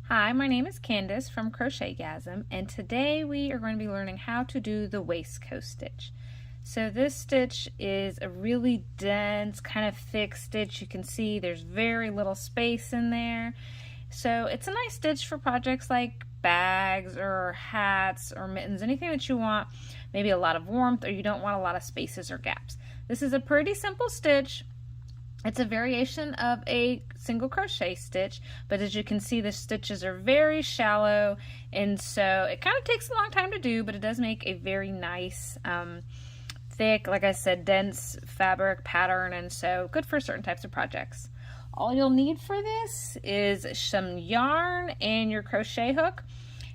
Hi, my name is Candace from Crochetgasm, and today we are going to be learning how to do the waistcoat stitch. So this stitch is a really dense, kind of thick stitch. You can see there's very little space in there. So it's a nice stitch for projects like bags or hats or mittens, anything that you want maybe a lot of warmth or you don't want a lot of spaces or gaps. This is a pretty simple stitch. It's a variation of a single crochet stitch, but as you can see, the stitches are very shallow, and so it kind of takes a long time to do, but it does make a very nice, thick, like I said, dense fabric pattern, and so good for certain types of projects. All you'll need for this is some yarn and your crochet hook.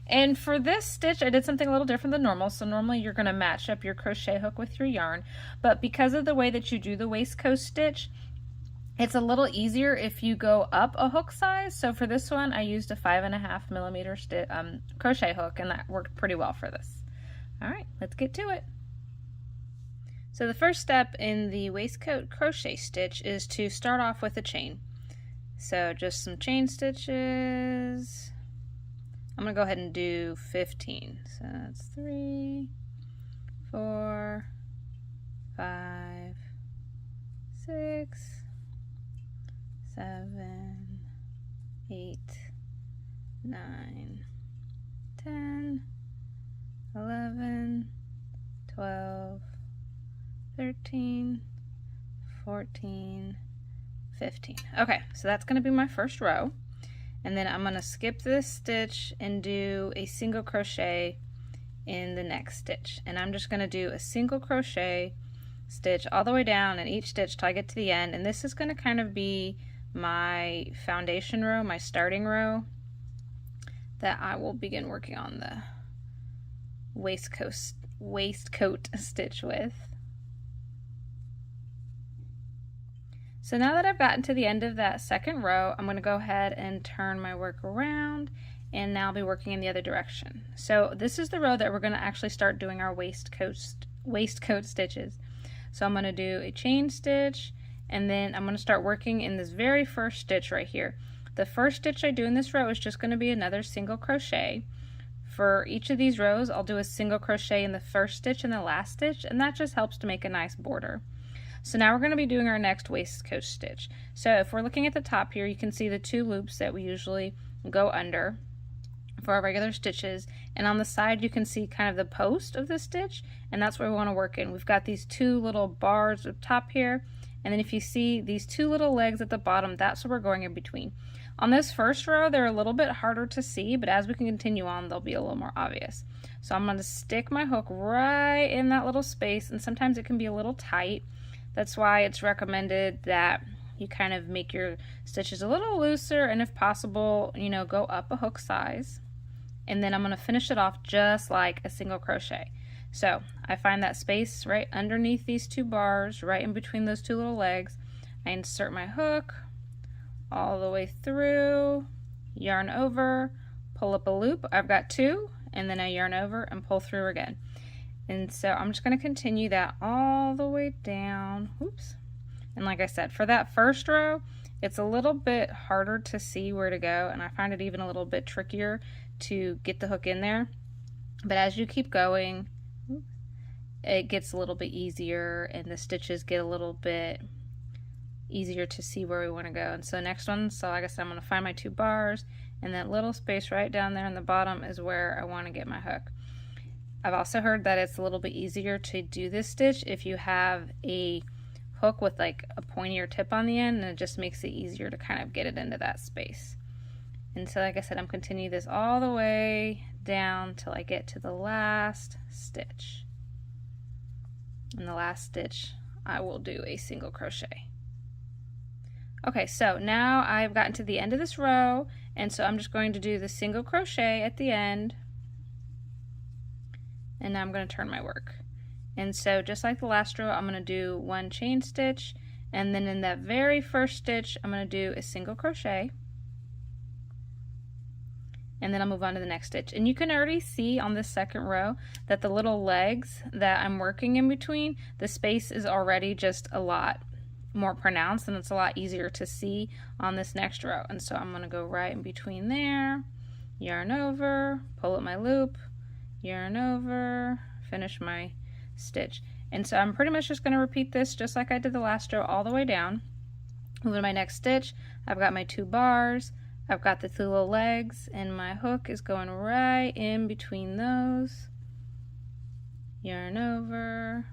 And for this stitch, I did something a little different than normal. So normally you're going to match up your crochet hook with your yarn, but because of the way that you do the waistcoat stitch, it's a little easier if you go up a hook size. So for this one, I used a 5.5 millimeter crochet hook, and that worked pretty well for this. All right, let's get to it. So the first step in the waistcoat crochet stitch is to start off with a chain. So just some chain stitches. I'm gonna go ahead and do 15. So that's 3, 4, 5, 6, 7, 8, 9, 10, 11, 12, 13, 14, 15. Okay, so that's going to be my first row. And then I'm going to skip this stitch and do a single crochet in the next stitch. And I'm just going to do a single crochet stitch all the way down in each stitch till I get to the end. And this is going to kind of be my foundation row, my starting row, that I will begin working on the waistcoat stitch with. So now that I've gotten to the end of that second row, I'm going to go ahead and turn my work around, and now I'll be working in the other direction. So this is the row that we're going to actually start doing our waistcoat stitches. So I'm going to do a chain stitch, and then I'm going to start working in this very first stitch right here. The first stitch I do in this row is just going to be another single crochet. For each of these rows, I'll do a single crochet in the first stitch and the last stitch, and that just helps to make a nice border. So now we're going to be doing our next waistcoat stitch. So if we're looking at the top here, you can see the 2 loops that we usually go under for our regular stitches, and on the side you can see kind of the post of the stitch, and that's where we want to work in. We've got these 2 little bars up top here, and then if you see these 2 little legs at the bottom, that's what we're going in between. On this first row, they're a little bit harder to see, but as we can continue on, they'll be a little more obvious. So I'm going to stick my hook right in that little space, and sometimes it can be a little tight. That's why it's recommended that you kind of make your stitches a little looser, and if possible, you know, go up a hook size. And then I'm going to finish it off just like a single crochet. So I find that space right underneath these 2 bars, right in between those 2 little legs. I insert my hook all the way through, yarn over, pull up a loop. I've got 2, and then I yarn over and pull through again. And so I'm just going to continue that all the way down. Oops. And like I said, for that first row, it's a little bit harder to see where to go, and I find it even a little bit trickier to get the hook in there. But as you keep going, it gets a little bit easier, and the stitches get a little bit easier to see where we want to go. And so next one, so like I said, I'm going to find my 2 bars, and that little space right down there in the bottom is where I want to get my hook. I've also heard that it's a little bit easier to do this stitch if you have a hook with like a pointier tip on the end, and it just makes it easier to kind of get it into that space. And so like I said, I'm continuing this all the way down till I get to the last stitch. In the last stitch, I will do a single crochet. Okay, so now I've gotten to the end of this row, and so I'm just going to do the single crochet at the end. And now I'm going to turn my work. And so just like the last row, I'm going to do 1 chain stitch, and then in that very first stitch I'm going to do a single crochet, and then I'll move on to the next stitch. And you can already see on this second row that the little legs that I'm working in between, the space is already just a lot more pronounced, and it's a lot easier to see on this next row. And so I'm going to go right in between there, yarn over, pull up my loop, yarn over, finish my stitch. And so I'm pretty much just going to repeat this just like I did the last row all the way down. Moving to my next stitch, I've got my 2 bars, I've got the 2 little legs, and my hook is going right in between those. Yarn over,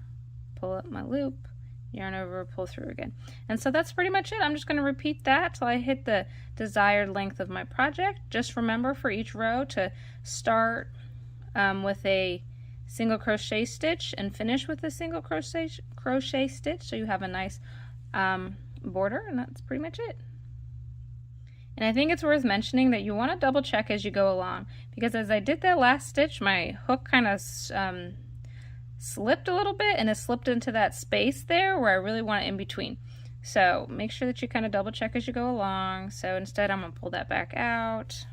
pull up my loop, yarn over, pull through again. And so that's pretty much it. I'm just going to repeat that till I hit the desired length of my project. Just remember for each row to start with a single crochet stitch and finish with a single crochet stitch, so you have a nice border, and that's pretty much it. And I think it's worth mentioning that you want to double check as you go along, because as I did that last stitch, my hook kind of slipped a little bit, and it slipped into that space there where I really want it in between. So make sure that you kind of double check as you go along. So instead I'm going to pull that back out,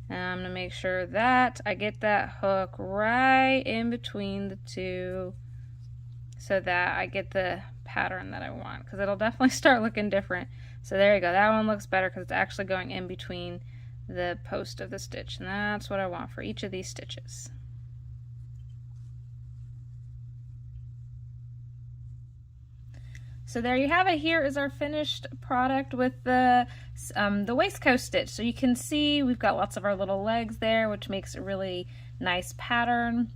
and I'm going to make sure that I get that hook right in between the two so that I get the pattern that I want, because it'll definitely start looking different. So there you go, that one looks better because it's actually going in between the post of the stitch, and that's what I want for each of these stitches. So there you have it. Here is our finished product with the waistcoat stitch. So you can see we've got lots of our little legs there, which makes a really nice pattern.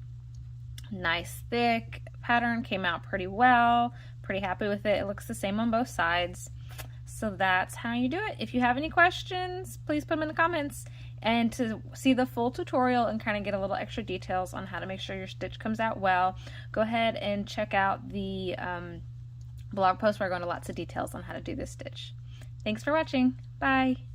Nice thick pattern, came out pretty well. Pretty happy with it. It looks the same on both sides. So that's how you do it. If you have any questions, please put them in the comments. And to see the full tutorial and kind of get a little extra details on how to make sure your stitch comes out well, go ahead and check out the blog post where I go into lots of details on how to do this stitch. Thanks for watching. Bye.